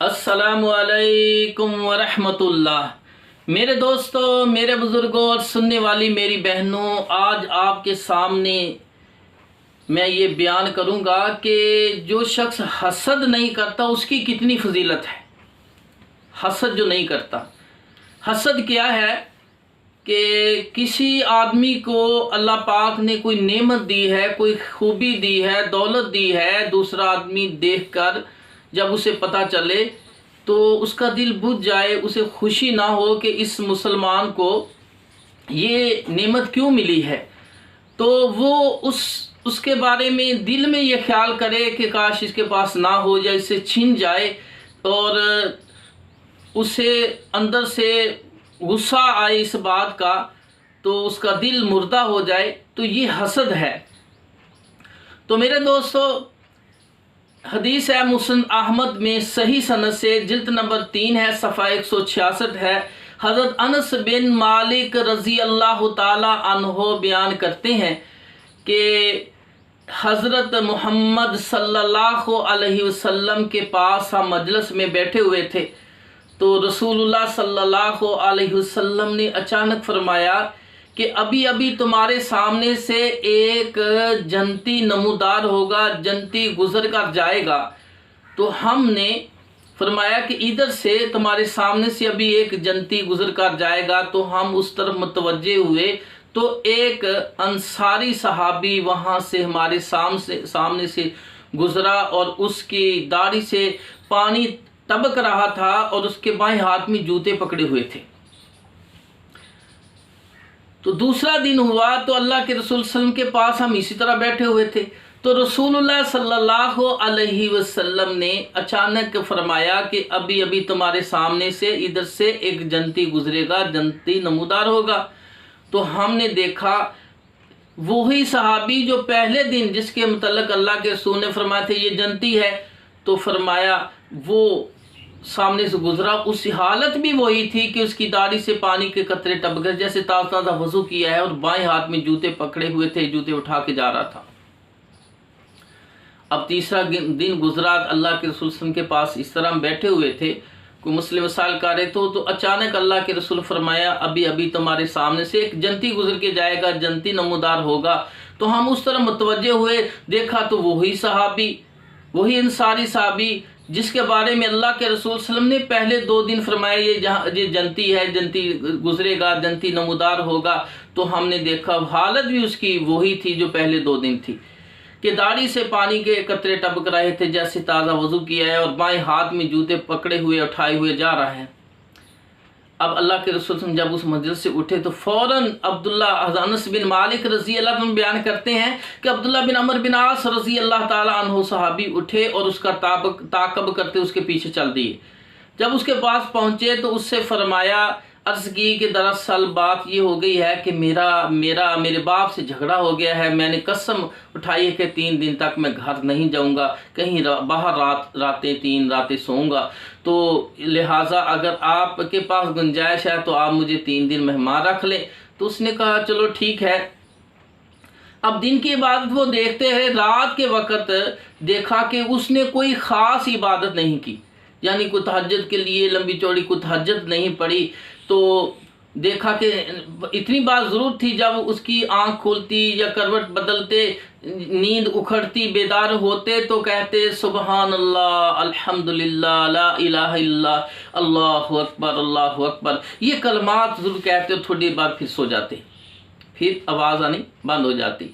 अस्सलामुअलैकुम वरहमतुल्लाह। मेरे दोस्तों, मेरे बुज़ुर्गों और सुनने वाली मेरी बहनों, आज आपके सामने मैं ये बयान करूँगा कि जो शख्स हसद नहीं करता उसकी कितनी फजीलत है। हसद जो नहीं करता, हसद क्या है कि किसी आदमी को अल्लाह पाक ने कोई नेमत दी है, कोई खूबी दी है, दौलत दी है, दूसरा आदमी देखकर जब उसे पता चले तो उसका दिल बुझ जाए, उसे खुशी ना हो कि इस मुसलमान को ये नेमत क्यों मिली है, तो वो उसके बारे में दिल में ये ख्याल करे कि काश इसके पास ना हो जाए, इससे छिन जाए, और उसे अंदर से गुस्सा आए इस बात का, तो उसका दिल मुर्दा हो जाए, तो ये हसद है। तो मेरे दोस्तों, हदीस है मुस्नद अहमद में सही सनद से, जिल्द नंबर 3 है, सफ़ा 166 है। हज़रत अनस बिन मालिक रज़ी अल्लाह ताला अन्हो बयान करते हैं कि हज़रत मोहम्मद सल्लल्लाहु अलैहि वसल्लम के पास हम मजलिस में बैठे हुए थे, तो रसूलुल्लाह सल्लल्लाहु अलैहि वसल्लम ने अचानक फरमाया कि अभी अभी तुम्हारे सामने से एक जन्नती नमूदार होगा, जन्नती गुजर कर जाएगा। तो हमने फरमाया कि इधर से तुम्हारे सामने से अभी एक जन्नती गुजर कर जाएगा, तो हम उस तरफ मुतवज्जे हुए, तो एक अंसारी सहाबी वहाँ से हमारे सामने से गुजरा और उसकी दाढ़ी से पानी टपक रहा था और उसके बाएं हाथ में जूते पकड़े हुए थे। तो दूसरा दिन हुआ तो अल्लाह के रसूल सल्लल्लाहु अलैहि वसल्लम के पास हम इसी तरह बैठे हुए थे, तो रसूलुल्लाह सल्लल्लाहु अलैहि वसल्लम ने अचानक फरमाया कि अभी अभी तुम्हारे सामने से इधर से एक जन्नती गुजरेगा, जन्नती नमूदार होगा। तो हमने देखा वही सहाबी जो पहले दिन जिसके मुतल्लिक अल्लाह के रसूल ने फरमाया थे ये जन्नती है, तो फरमाया वो सामने से गुजरा, उस हालत भी वही थी कि उसकी दाढ़ी से पानी के कतरे टपक गए, जैसे ताज़ा ताज़ा वज़ू किया है, और बाएं हाथ में जूते पकड़े हुए थे, जूते उठा के जा रहा था। अब तीसरा दिन गुजरा, अल्लाह के रसूल सल्लल्लाहु अलैहि वसल्लम के पास इस तरह हम बैठे हुए थे, कोई मुस्लिम वसाइल कर रहे थे, तो अचानक अल्लाह के रसूल फरमाया अभी अभी तुम्हारे सामने से एक जन्नती गुजर के जाएगा, जन्नती नमूदार होगा। तो हम उस तरह मुतवज्जे हुए, देखा तो वही सहाबी, वही अंसारी सहाबी जिसके बारे में अल्लाह के रसूल सल्लल्लाहु अलैहि वसल्लम ने पहले 2 दिन फरमाया ये जन्नती है, जन्नती गुजरेगा, जन्नती नमूदार होगा। तो हमने देखा हालत भी उसकी वही थी जो पहले 2 दिन थी, कि दाढ़ी से पानी के कतरे टपक रहे थे, जैसे ताज़ा वज़ू किया है, और बाएं हाथ में जूते पकड़े हुए उठाए हुए जा रहा है। अब अल्लाह के रसूल जब उस मस्जिद से उठे तो फ़ौरन अब्दुल्ला अनस बिन मालिक रज़ी अल्लाह अन्हु बयान करते हैं कि अब्दुल्ला बिन अमर बिन आस रज़ी अल्लाह ताला अन्हु सहाबी उठे और उसका ताक़ब करते उसके पीछे चल दिए। जब उसके पास पहुँचे तो उससे फरमाया, अर्ज़ की कि दरअसल बात ये हो गई है कि मेरे बाप से झगड़ा हो गया है, मैंने कसम उठाई है कि 3 दिन तक मैं घर नहीं जाऊंगा, कहीं बाहर 3 रातें सोऊंगा, तो लिहाजा अगर आपके पास गुंजाइश है तो आप मुझे 3 दिन मेहमान रख लें। तो उसने कहा चलो ठीक है। अब दिन की इबादत वो देखते हैं, रात के वक़्त देखा कि उसने कोई ख़ास इबादत नहीं की, यानी कोई तहज्जुद के लिए लंबी चौड़ी कोई तहज्जुद नहीं पड़ी। तो देखा कि इतनी बात ज़रूर थी, जब उसकी आंख खुलती या करवट बदलते, नींद उखड़ती, बेदार होते, तो कहते सुबहान अल्लाह, अल्हम्दुलिल्लाह, ला इलाहा इल्लल्लाह, अल्लाहु अकबर, अल्लाहु अकबर, ये कलमात ज़रूर कहते। थोड़ी देर बाद फिर सो जाते, फिर आवाज़ आनी बंद हो जाती।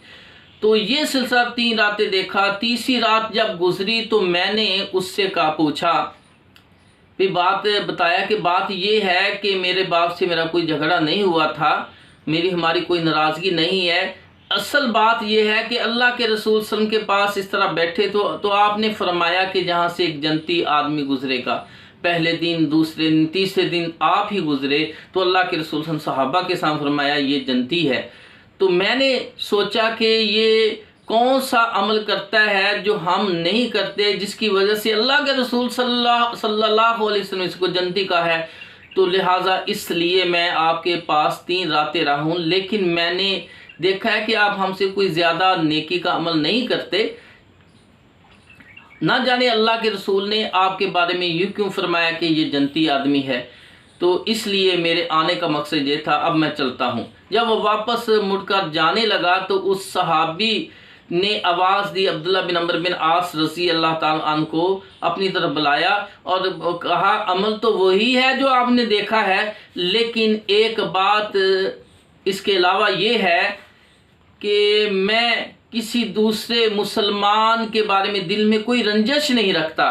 तो ये सिलसिला 3 रातें देखा। तीसरी रात जब गुजरी तो मैंने उससे पूछा, फिर बात बताया कि बात ये है कि मेरे बाप से मेरा कोई झगड़ा नहीं हुआ था, हमारी कोई नाराज़गी नहीं है। असल बात यह है कि अल्लाह के रसूल सल्लल्लाहु अलैहि वसल्लम के पास इस तरह बैठे तो आपने फरमाया कि जहाँ से एक जन्नती आदमी गुजरेगा, पहले दिन, दूसरे दिन, तीसरे दिन आप ही गुजरे, तो अल्लाह के रसूल सल्लल्लाहु अलैहि वसल्लम सहाबा के सामने फरमाया ये जन्नती है। तो मैंने सोचा कि ये कौन सा अमल करता है जो हम नहीं करते, जिसकी वजह से अल्लाह के रसूल सल्लल्लाहु अलैहि वसल्लम इसको जन्नती का है। तो लिहाजा इसलिए मैं आपके पास 3 रातें रहा हूँ, लेकिन मैंने देखा है कि आप हमसे कोई ज़्यादा नेकी का अमल नहीं करते, ना जाने अल्लाह के रसूल ने आपके बारे में यूँ क्यों फरमाया कि ये जन्नती आदमी है। तो इसलिए मेरे आने का मकसद ये था, अब मैं चलता हूँ। जब वो वापस मुड़कर जाने लगा तो उस सहाबी ने आवाज़ दी, अब्दुल्ला बिन अमर बिन आस रज़ी अल्लाह ताला अन्हु को अपनी तरफ बुलाया और कहा, अमल तो वही है जो आपने देखा है, लेकिन एक बात इसके अलावा ये है कि मैं किसी दूसरे मुसलमान के बारे में दिल में कोई रंजिश नहीं रखता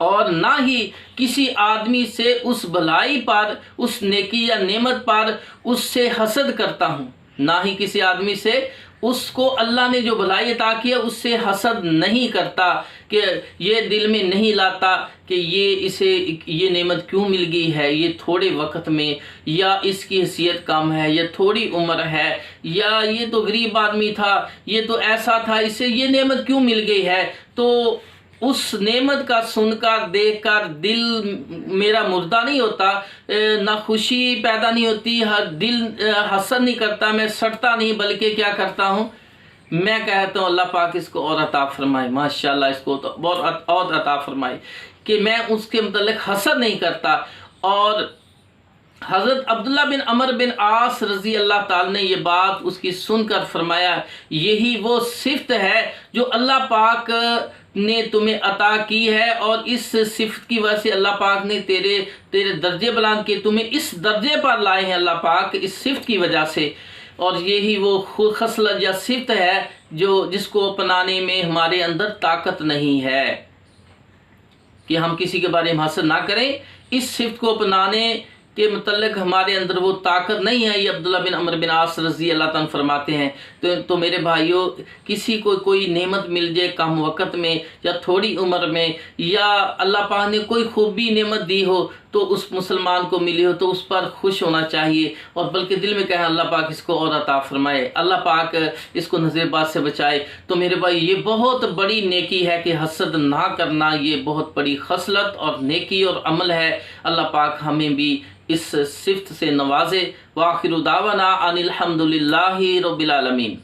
और ना ही किसी आदमी से उस भलाई पर, उस नेकी या नेमत पर उससे हसद करता हूँ। ना ही किसी आदमी से उसको अल्लाह ने जो भलाई अता किया उससे हसद नहीं करता, कि ये दिल में नहीं लाता कि ये नेमत क्यों मिल गई है, ये थोड़े वक्त में, या इसकी हैसियत कम है, या थोड़ी उम्र है, या ये तो गरीब आदमी था, ये तो ऐसा था, इसे ये नेमत क्यों मिल गई है। तो उस नेमत का सुनकर देखकर दिल मेरा मुर्दा नहीं होता, ना खुशी पैदा नहीं होती, दिल हसद नहीं करता, मैं सड़ता नहीं, बल्कि क्या करता हूँ, मैं कहता हूँ अल्लाह पाक इसको और अता फरमाए, माशाल्लाह इसको तो और अता फरमाए, कि मैं उसके मतलब हसद नहीं करता। और हज़रत अब्दुल्ला बिन अमर बिन आस रज़ी अल्लाह ताला ने ये बात उसकी सुनकर फरमाया, यही वो सिफ़त है जो अल्लाह पाक ने तुम्हें अता की है और इस सिफ़त की वजह से अल्लाह पाक ने तेरे दर्जे बुलंद किए, तुम्हें इस दर्जे पर लाए हैं अल्लाह पाक इस सिफ़त की वजह से। और यही वो खसलत या सिफ़त है जिसको अपनाने में हमारे अंदर ताकत नहीं है, कि हम किसी के बारे में हसद ना करें। इस सिफ़त को अपनाने के मतलब हमारे अंदर वो ताकत नहीं है। ये अब्दुल्ला बिन अमर बिन आस रज़ी अल्लाह ताला फरमाते हैं। तो मेरे भाइयों, किसी को कोई नेमत मिल जाए कम वक़्त में या थोड़ी उम्र में, या अल्लाह पाक ने कोई खूबी नेमत दी हो तो उस मुसलमान को मिली हो, तो उस पर खुश होना चाहिए और बल्कि दिल में कहें अल्लाह पाक इसको और अता फरमाए, अल्लाह पाक इसको नज़रबाज से बचाए। तो मेरे भाई, ये बहुत बड़ी नेकी है कि हसद ना करना, ये बहुत बड़ी खसलत और नेकी और अमल है। अल्लाह पाक हमें भी इस सिफ़त से नवाजे। व आखिरु दावाना अनिल हम्दुलिल्लाहि रब्बिल आलमीन।